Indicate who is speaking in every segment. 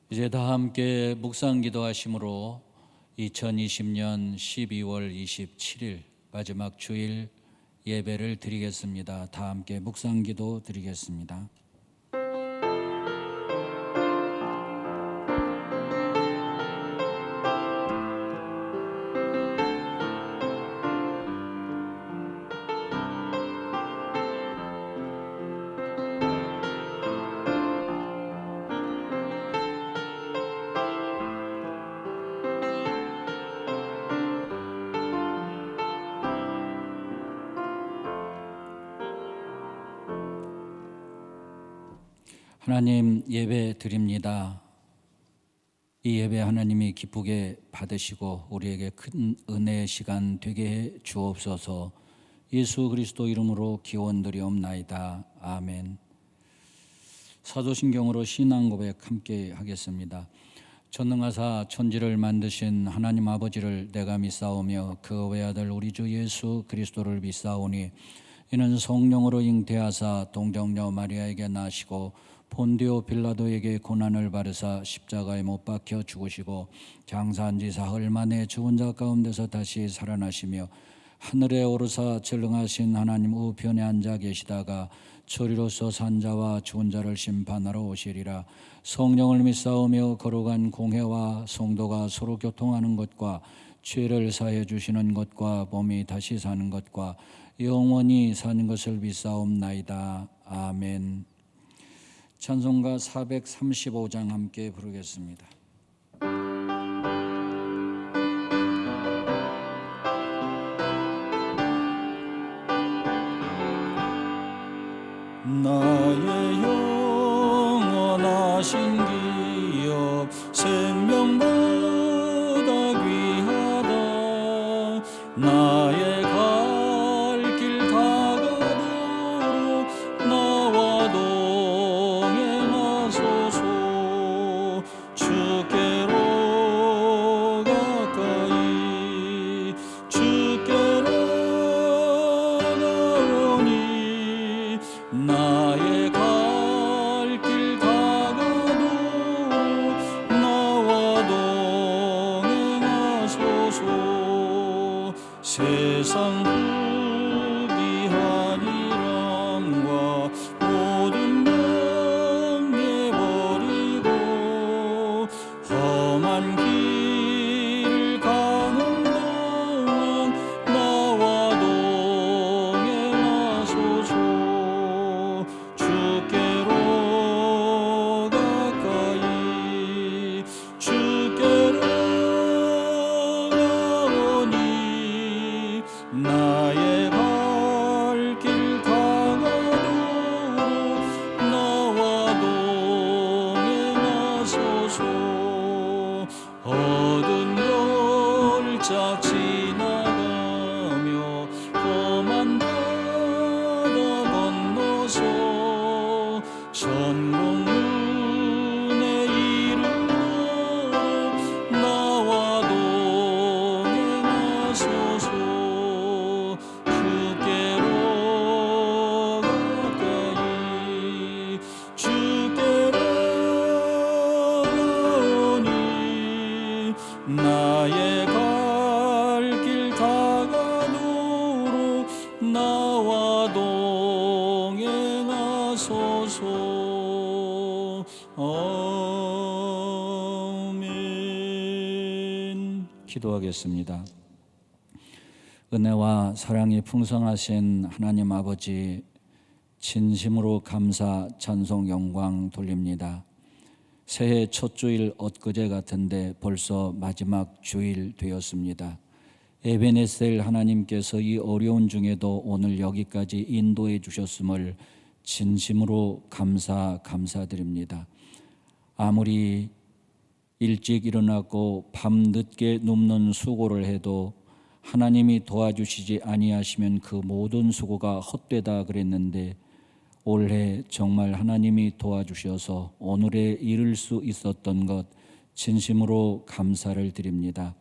Speaker 1: 이제 다 함께 묵상 기도하심으로 2020년 12월 27일 마지막 주일 예배를 드리겠습니다. 다 함께 묵상 기도 드리겠습니다. 하나님 예배 드립니다. 이 예배 하나님이 기쁘게 받으시고 우리에게 큰 은혜의 시간 되게 해 주옵소서. 예수 그리스도 이름으로 기원드리옵나이다. 아멘. 사도신경으로 신앙 고백 함께 하겠습니다. 전능하사 천지를 만드신 하나님 아버지를 내가 믿사오며 그 외아들 우리 주 예수 그리스도를 믿사오니 이는 성령으로 잉태하사 동정녀 마리아에게 나시고 본디오 빌라도에게 고난을 받으사 십자가에 못 박혀 죽으시고 장사한 지 사흘 만에 죽은 자 가운데서 다시 살아나시며 하늘에 오르사 전능하신 하나님 우편에 앉아 계시다가 저리로서 산 자와 죽은 자를 심판하러 오시리라. 성령을 믿사오며 거룩한 공회와 성도가 서로 교통하는 것과 죄를 사해 주시는 것과 몸이 다시 사는 것과 영원히 사는 것을 믿사옵나이다. 아멘. 찬송가 435장 함께 부르겠습니다. 나의 영원하신 기업 생명보다 귀하다. 나의 갈 길 다가도록 나와 동행하소서. 주께로 가까이 주께로 나오니 나의 갈 길 다가도록 나와 동행하소서. 세상 부귀한 일함과 모든 명예 버리고 험한 길을 가는 동안 나와 동행하소서. 주께로 가까이 주께로 나오니 나의 갈 길 다가도록 나와 동행하소서. 어두운 열짝 지나가며 험한 바다 건너서 천국문에 이르러 나와 동행하소서. 주께로 가까이 주께로 나오니 나의 갈 길 다가도록 나와 동행하소서. 아멘. 기도하겠습니다. 은혜와 사랑이 풍성하신 하나님 아버지, 진심으로 감사, 찬송, 영광 돌립니다. 새해 첫 주일 엊그제 같은데 벌써 마지막 주일 되었습니다. 에베네셀 하나님께서 이 어려운 중에도 오늘 여기까지 인도해 주셨음을 진심으로 감사드립니다. 아무리 일찍 일어나고 밤늦게 눕는 수고를 해도 하나님이 도와주시지 아니하시면 그 모든 수고가 헛되다 그랬는데 올해 정말 하나님이 도와주셔서 오늘에 이를 수 있었던 것 진심으로 감사를 드립니다.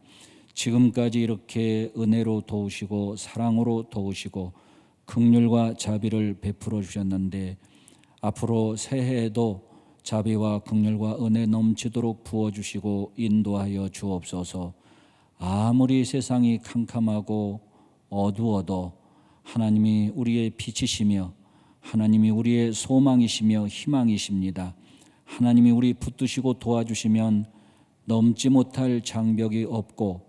Speaker 1: 지금까지 이렇게 은혜로 도우시고 사랑으로 도우시고 긍휼과 자비를 베풀어 주셨는데 앞으로 새해에도 자비와 긍휼과 은혜 넘치도록 부어주시고 인도하여 주옵소서. 아무리 세상이 캄캄하고 어두워도 하나님이 우리의 빛이시며 하나님이 우리의 소망이시며 희망이십니다. 하나님이 우리 붙드시고 도와주시면 넘지 못할 장벽이 없고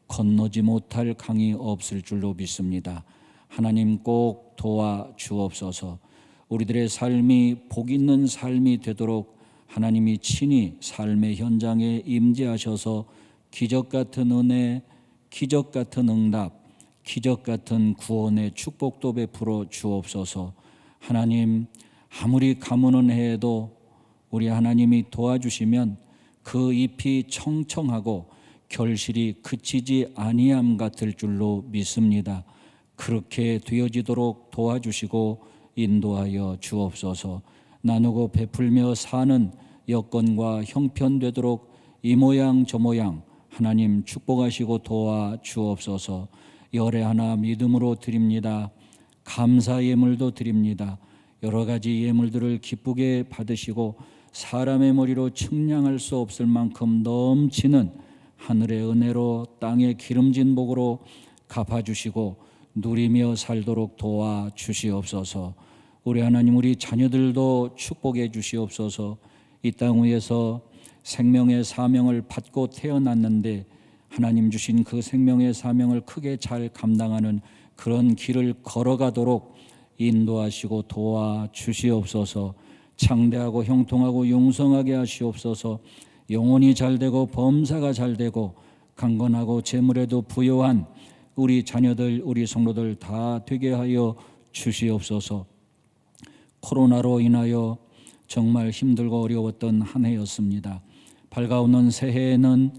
Speaker 1: 건너지 못할 강이 없을 줄로 믿습니다. 하나님 꼭 도와주옵소서. 우리들의 삶이 복 있는 삶이 되도록 하나님이 친히 삶의 현장에 임재하셔서 기적 같은 은혜, 기적 같은 응답, 기적 같은 구원의 축복도 베풀어 주옵소서. 하나님, 아무리 가뭄은 해도 우리 하나님이 도와주시면 그 잎이 청청하고 결실이 그치지 아니함 같을 줄로 믿습니다. 그렇게 되어지도록 도와주시고 인도하여 주옵소서. 나누고 베풀며 사는 여건과 형편되도록 이 모양 저 모양 하나님 축복하시고 도와 주옵소서. 열애 하나 믿음으로 드립니다. 감사 예물도 드립니다. 여러 가지 예물들을 기쁘게 받으시고 사람의 머리로 측량할 수 없을 만큼 넘치는 하늘의 은혜로 땅의 기름진 복으로 갚아주시고 누리며 살도록 도와 주시옵소서. 우리 하나님, 우리 자녀들도 축복해 주시옵소서. 이 땅 위에서 생명의 사명을 받고 태어났는데 하나님 주신 그 생명의 사명을 크게 잘 감당하는 그런 길을 걸어가도록 인도하시고 도와 주시옵소서. 창대하고 형통하고 융성하게 하시옵소서. 영혼이 잘되고 범사가 잘되고 강건하고 재물에도 부요한 우리 자녀들, 우리 성도들 다 되게 하여 주시옵소서. 코로나로 인하여 정말 힘들고 어려웠던 한 해였습니다. 밝아오는 새해에는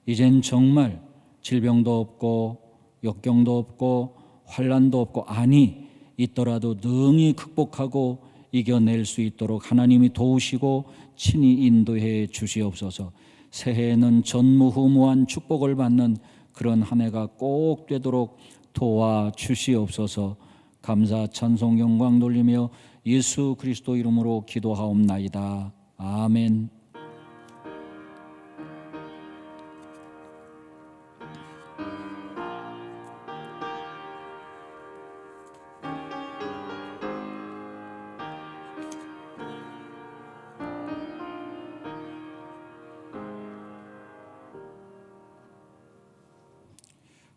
Speaker 1: 이젠 정말 질병도 없고 역경도 없고 환난도 없고, 아니 있더라도 능히 극복하고 이겨낼 수 있도록 하나님이 도우시고 친히 인도해 주시옵소서. 새해에는 전무후무한 축복을 받는 그런 한 해가 꼭 되도록 도와 주시옵소서. 감사 찬송 영광 돌리며 예수 그리스도 이름으로 기도하옵나이다. 아멘.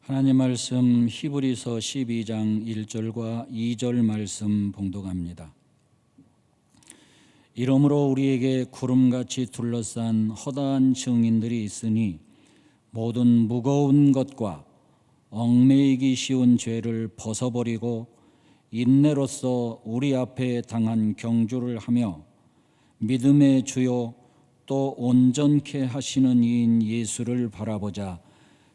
Speaker 1: 하나님 말씀 히브리서 12장 1절과 2절 말씀 봉독합니다. 이러므로 우리에게 구름같이 둘러싼 허다한 증인들이 있으니 모든 무거운 것과 얽매이기 쉬운 죄를 벗어버리고 인내로써 우리 앞에 당한 경주를 하며 믿음의 주요 또 온전케 하시는 이인 예수를 바라보자.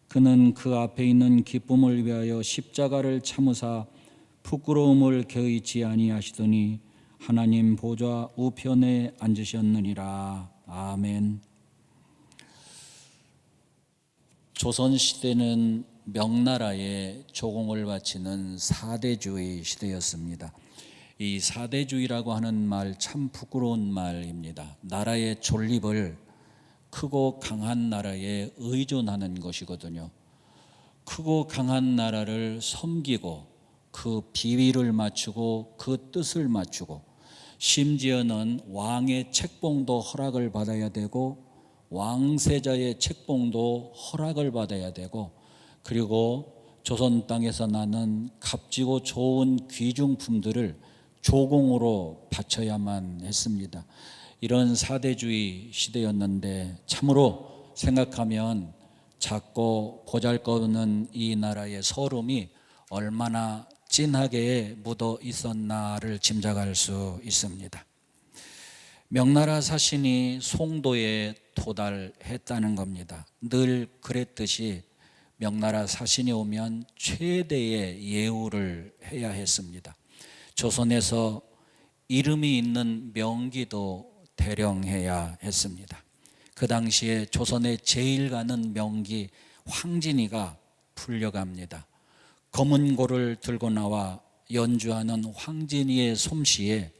Speaker 1: 그는 그 앞에 있는 기쁨을 위하여 십자가를 참으사 부끄러움을 개의치 아니하시더니 하나님 보좌 우편에 앉으셨느니라. 아멘. 조선시대는 명나라에 조공을 바치는 사대주의 시대였습니다. 이 사대주의라고 하는 말 참 부끄러운 말입니다. 나라의 존립을 크고 강한 나라에 의존하는 것이거든요. 크고 강한 나라를 섬기고 그 비위를 맞추고 그 뜻을 맞추고 심지어는 왕의 책봉도 허락을 받아야 되고 왕세자의 책봉도 허락을 받아야 되고 그리고 조선 땅에서 나는 값지고 좋은 귀중품들을 조공으로 바쳐야만 했습니다. 이런 사대주의 시대였는데 참으로 생각하면 작고 보잘것없는 이 나라의 서름이 얼마나 진하게 묻어 있었나를 짐작할 수 있습니다. 명나라 사신이 송도에 도달했다는 겁니다. 늘 그랬듯이 명나라 사신이 오면 최대의 예우를 해야 했습니다. 조선에서 이름이 있는 명기도 대령해야 했습니다. 그 당시에 조선에 제일 가는 명기 황진이가 풀려갑니다. 검은 고를 들고 나와 연주하는 황진이의 솜씨에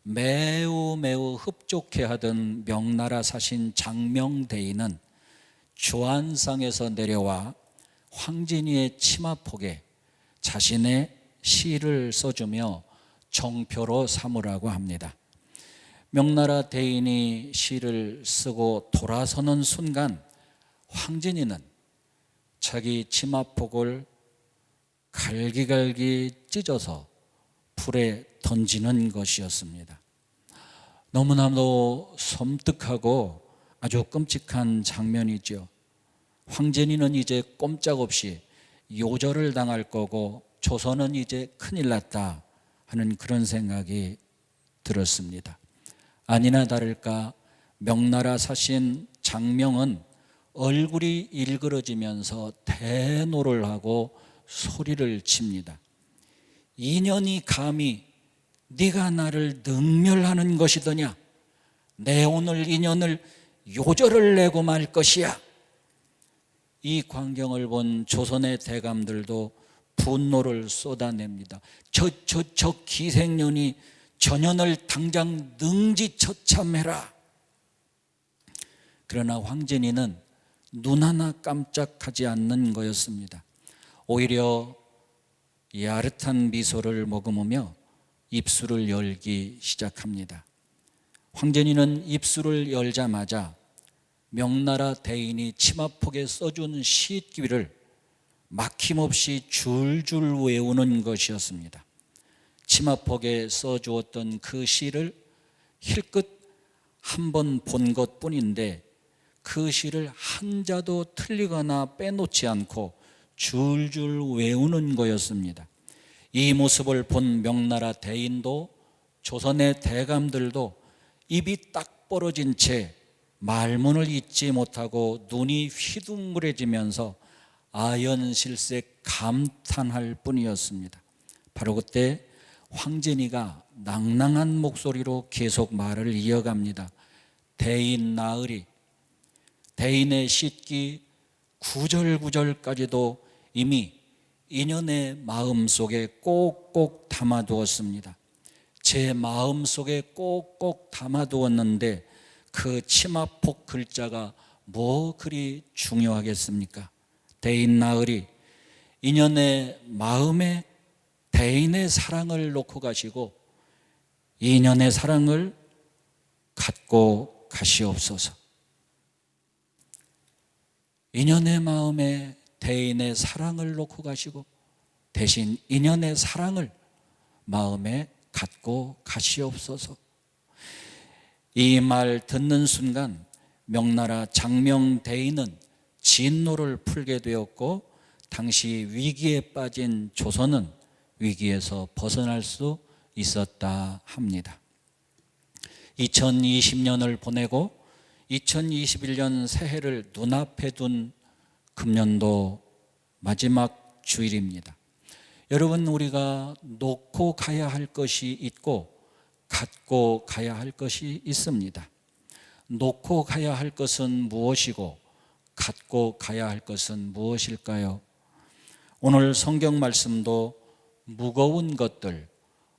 Speaker 1: 매우 매우 흡족해 하던 명나라 사신 장명대인은 주안상에서 내려와 황진이의 치마폭에 자신의 시를 써주며 정표로 삼으라고 합니다. 명나라 대인이 시를 쓰고 돌아서는 순간 황진이는 자기 치마폭을 갈기갈기 찢어서 불에 던지는 것이었습니다. 너무나도 섬뜩하고 아주 끔찍한 장면이죠. 황진이는 이제 꼼짝없이 요절을 당할 거고 조선은 이제 큰일 났다 하는 그런 생각이 들었습니다. 아니나 다를까 명나라 사신 장명은 얼굴이 일그러지면서 대노를 하고 소리를 칩니다. 인연이 감히 네가 나를 능멸하는 것이더냐? 내 오늘 인연을 요절을 내고 말 것이야. 이 광경을 본 조선의 대감들도 분노를 쏟아냅니다. 저 기생년이 전연을 당장 능지처참해라. 그러나 황진이는 눈 하나 깜짝하지 않는 거였습니다. 오히려 야릇한 미소를 머금으며 입술을 열기 시작합니다. 황진이는 입술을 열자마자 명나라 대인이 치마폭에 써준 시귀를 막힘없이 줄줄 외우는 것이었습니다. 치마폭에 써주었던 그 시를 힐끗 한 번 본 것뿐인데 그 시를 한자도 틀리거나 빼놓지 않고 줄줄 외우는 거였습니다. 이 모습을 본 명나라 대인도 조선의 대감들도 입이 딱 벌어진 채 말문을 잇지 못하고 눈이 휘둥그레지면서 아연실색 감탄할 뿐이었습니다. 바로 그때 황진이가 낭낭한 목소리로 계속 말을 이어갑니다. 대인 나으리, 대인의 시기 구절구절까지도 이미 인연의 마음속에 꼭꼭 담아두었습니다. 제 마음속에 꼭꼭 담아두었는데 그 치마폭 글자가 뭐 그리 중요하겠습니까? 대인 나으리, 인연의 마음에 대인의 사랑을 놓고 가시고 인연의 사랑을 갖고 가시옵소서. 인연의 마음에 대인의 사랑을 놓고 가시고 대신 인연의 사랑을 마음에 갖고 가시옵소서. 이 말 듣는 순간 명나라 장명대인은 진노를 풀게 되었고 당시 위기에 빠진 조선은 위기에서 벗어날 수 있었다 합니다. 2020년을 보내고 2021년 새해를 눈앞에 둔 금년도 마지막 주일입니다. 여러분, 우리가 놓고 가야 할 것이 있고 갖고 가야 할 것이 있습니다. 놓고 가야 할 것은 무엇이고 갖고 가야 할 것은 무엇일까요? 오늘 성경 말씀도 무거운 것들,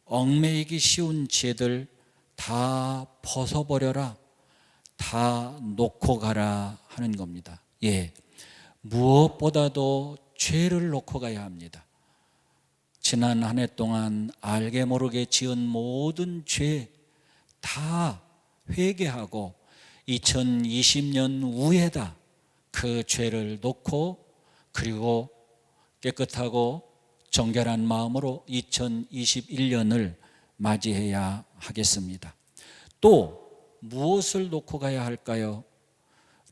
Speaker 1: 얽매이기 쉬운 죄들 다 벗어버려라, 다 놓고 가라 하는 겁니다. 예, 무엇보다도 죄를 놓고 가야 합니다. 지난 한 해 동안 알게 모르게 지은 모든 죄 다 회개하고 2020년 후에다 그 죄를 놓고 그리고 깨끗하고 정결한 마음으로 2021년을 맞이해야 하겠습니다. 또 무엇을 놓고 가야 할까요?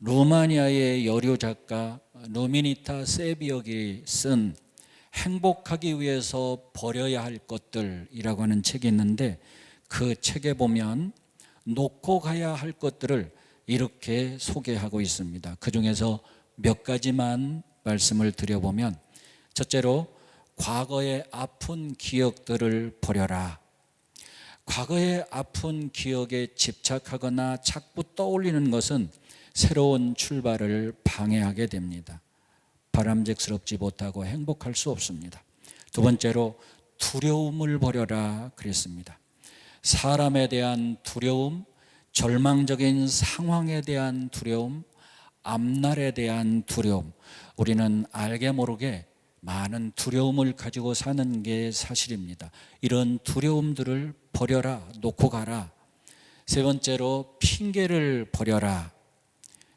Speaker 1: 루마니아의 여류 작가 루미니타 세비역이 쓴 행복하기 위해서 버려야 할 것들이라고 하는 책이 있는데 그 책에 보면 놓고 가야 할 것들을 이렇게 소개하고 있습니다. 그 중에서 몇 가지만 말씀을 드려보면, 첫째로 과거의 아픈 기억들을 버려라. 과거의 아픈 기억에 집착하거나 자꾸 떠올리는 것은 새로운 출발을 방해하게 됩니다. 바람직스럽지 못하고 행복할 수 없습니다. 두 번째로 두려움을 버려라 그랬습니다. 사람에 대한 두려움, 절망적인 상황에 대한 두려움, 앞날에 대한 두려움, 우리는 알게 모르게 많은 두려움을 가지고 사는 게 사실입니다. 이런 두려움들을 버려라, 놓고 가라. 세 번째로 핑계를 버려라.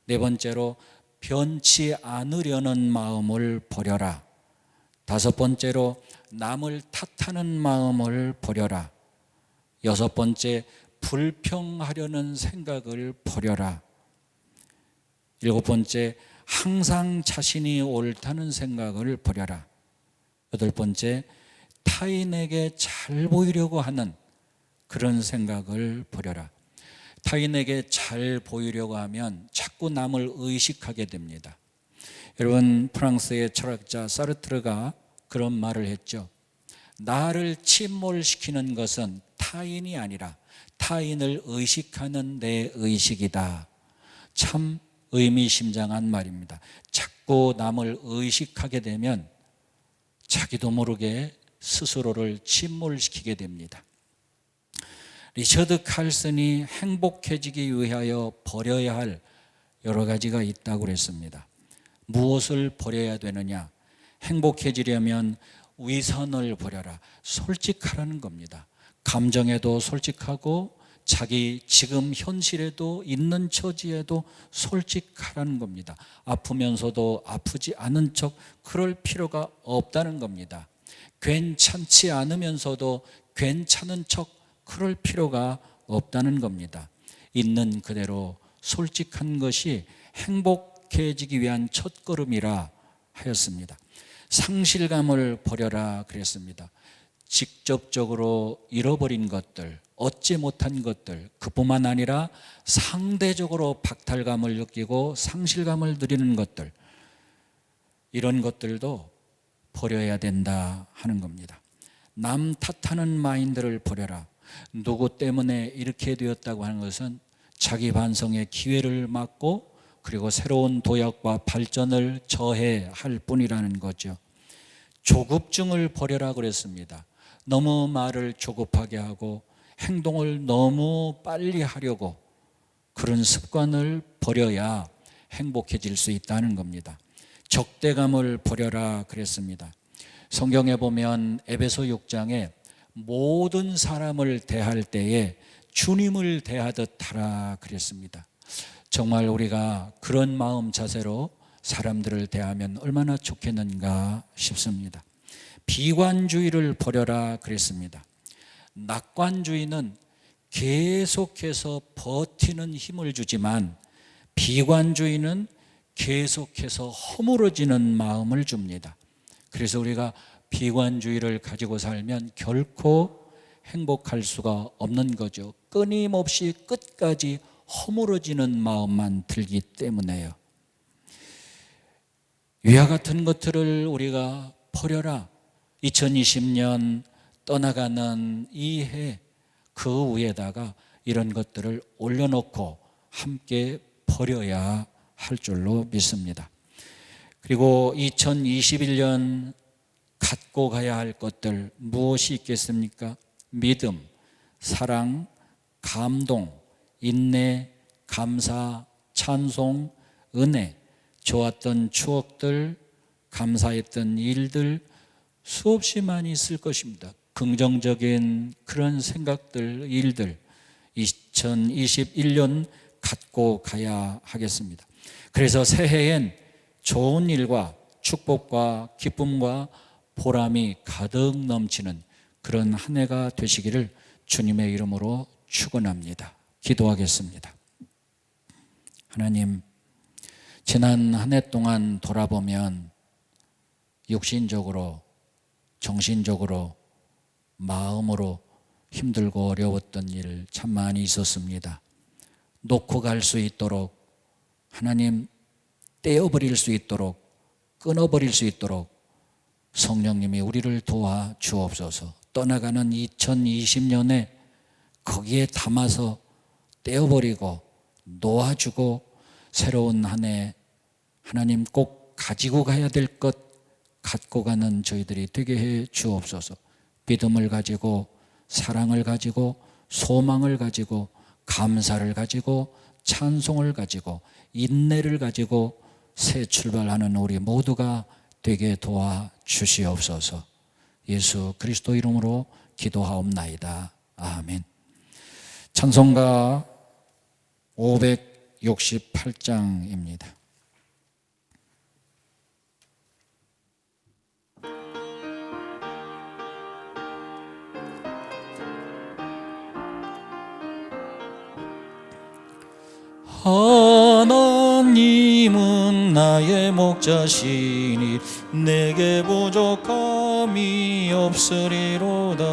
Speaker 1: 네 번째로 변치 않으려는 마음을 버려라. 다섯 번째로 남을 탓하는 마음을 버려라. 여섯 번째, 불평하려는 생각을 버려라. 일곱 번째, 항상 자신이 옳다는 생각을 버려라. 여덟 번째, 타인에게 잘 보이려고 하는 그런 생각을 버려라. 타인에게 잘 보이려고 하면 자꾸 남을 의식하게 됩니다. 여러분, 프랑스의 철학자 사르트르가 그런 말을 했죠. 나를 침몰시키는 것은 타인이 아니라 타인을 의식하는 내 의식이다. 참 의미심장한 말입니다. 자꾸 남을 의식하게 되면 자기도 모르게 스스로를 침몰시키게 됩니다. 리처드 칼슨이 행복해지기 위하여 버려야 할 여러 가지가 있다고 그랬습니다. 무엇을 버려야 되느냐? 행복해지려면 위선을 버려라. 솔직하라는 겁니다. 감정에도 솔직하고 자기 지금 현실에도 있는 처지에도 솔직하라는 겁니다. 아프면서도 아프지 않은 척 그럴 필요가 없다는 겁니다. 괜찮지 않으면서도 괜찮은 척 그럴 필요가 없다는 겁니다. 있는 그대로 솔직한 것이 행복해지기 위한 첫걸음이라 하였습니다. 상실감을 버려라 그랬습니다. 직접적으로 잃어버린 것들, 얻지 못한 것들, 그뿐만 아니라 상대적으로 박탈감을 느끼고 상실감을 누리는 것들, 이런 것들도 버려야 된다 하는 겁니다. 남 탓하는 마인드를 버려라. 누구 때문에 이렇게 되었다고 하는 것은 자기 반성의 기회를 막고 그리고 새로운 도약과 발전을 저해할 뿐이라는 거죠. 조급증을 버려라 그랬습니다. 너무 말을 조급하게 하고 행동을 너무 빨리 하려고 그런 습관을 버려야 행복해질 수 있다는 겁니다. 적대감을 버려라 그랬습니다. 성경에 보면 에베소 6장에 모든 사람을 대할 때에 주님을 대하듯 하라 그랬습니다. 정말 우리가 그런 마음 자세로 사람들을 대하면 얼마나 좋겠는가 싶습니다. 비관주의를 버려라 그랬습니다. 낙관주의는 계속해서 버티는 힘을 주지만 비관주의는 계속해서 허물어지는 마음을 줍니다. 그래서 우리가 비관주의를 가지고 살면 결코 행복할 수가 없는 거죠. 끊임없이 끝까지 허물어지는 마음만 들기 때문에요. 위와 같은 것들을 우리가 버려라. 2020년 떠나가는 이 해 그 위에다가 이런 것들을 올려놓고 함께 버려야 할 줄로 믿습니다. 그리고 2021년 갖고 가야 할 것들 무엇이 있겠습니까? 믿음, 사랑, 감동, 인내, 감사, 찬송, 은혜, 좋았던 추억들, 감사했던 일들 수없이 많이 있을 것입니다. 긍정적인 그런 생각들, 일들 2021년 갖고 가야 하겠습니다. 그래서 새해엔 좋은 일과 축복과 기쁨과 보람이 가득 넘치는 그런 한 해가 되시기를 주님의 이름으로 축원합니다. 기도하겠습니다. 하나님, 지난 한 해 동안 돌아보면 육신적으로, 정신적으로, 마음으로 힘들고 어려웠던 일 참 많이 있었습니다. 놓고 갈 수 있도록 하나님 떼어버릴 수 있도록 끊어버릴 수 있도록 성령님이 우리를 도와 주옵소서. 떠나가는 2020년에 거기에 담아서 떼어버리고 놓아주고 새로운 한 해 하나님 꼭 가지고 가야 될 것 갖고 가는 저희들이 되게 해 주옵소서. 믿음을 가지고 사랑을 가지고 소망을 가지고 감사를 가지고 찬송을 가지고 인내를 가지고 새 출발하는 우리 모두가 되게 도와주시옵소서. 예수 그리스도 이름으로 기도하옵나이다. 아멘. 찬송가 568장입니다. 하나님은 나의 목자시니 내게 부족함이 없으리로다.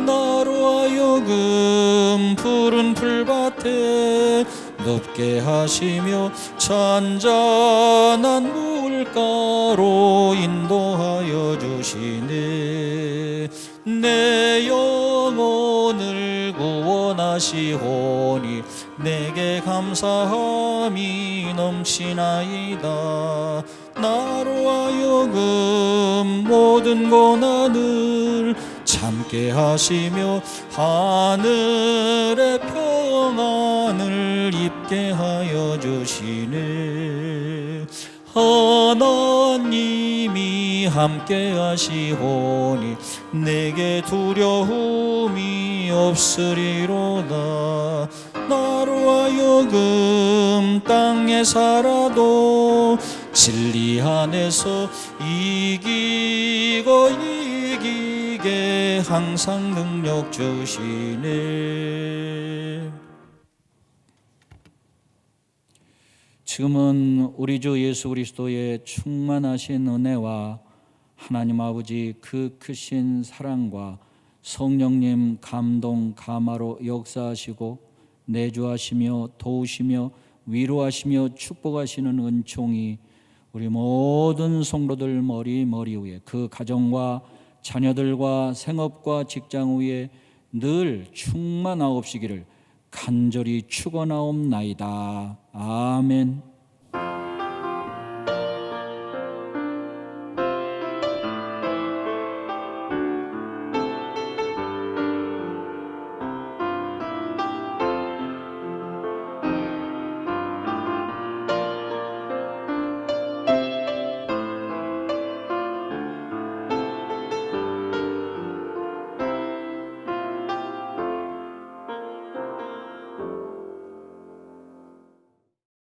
Speaker 1: 나로 하여금 푸른 풀밭에 눕게 하시며 잔잔한 물가로 인도하여 주시네. 내 영혼을 구원하시오니 내게 감사함이 넘치나이다. 나로 하여금 모든 고난을 참게 하시며 하늘의 평안을 입게 하여 주시네. 하나님이 함께 하시오니 내게 두려움이 없으리로다. 나로 하여금 땅에 살아도 진리 안에서 이기고 이기게 항상 능력 주시네. 지금은 우리 주 예수 그리스도의 충만하신 은혜와 하나님 아버지 그 크신 사랑과 성령님 감동 감화로 역사하시고 내주하시며 도우시며 위로하시며 축복하시는 은총이 우리 모든 성도들 머리 위에, 그 가정과 자녀들과 생업과 직장 위에 늘 충만하옵시기를 간절히 축원하옵나이다. 아멘.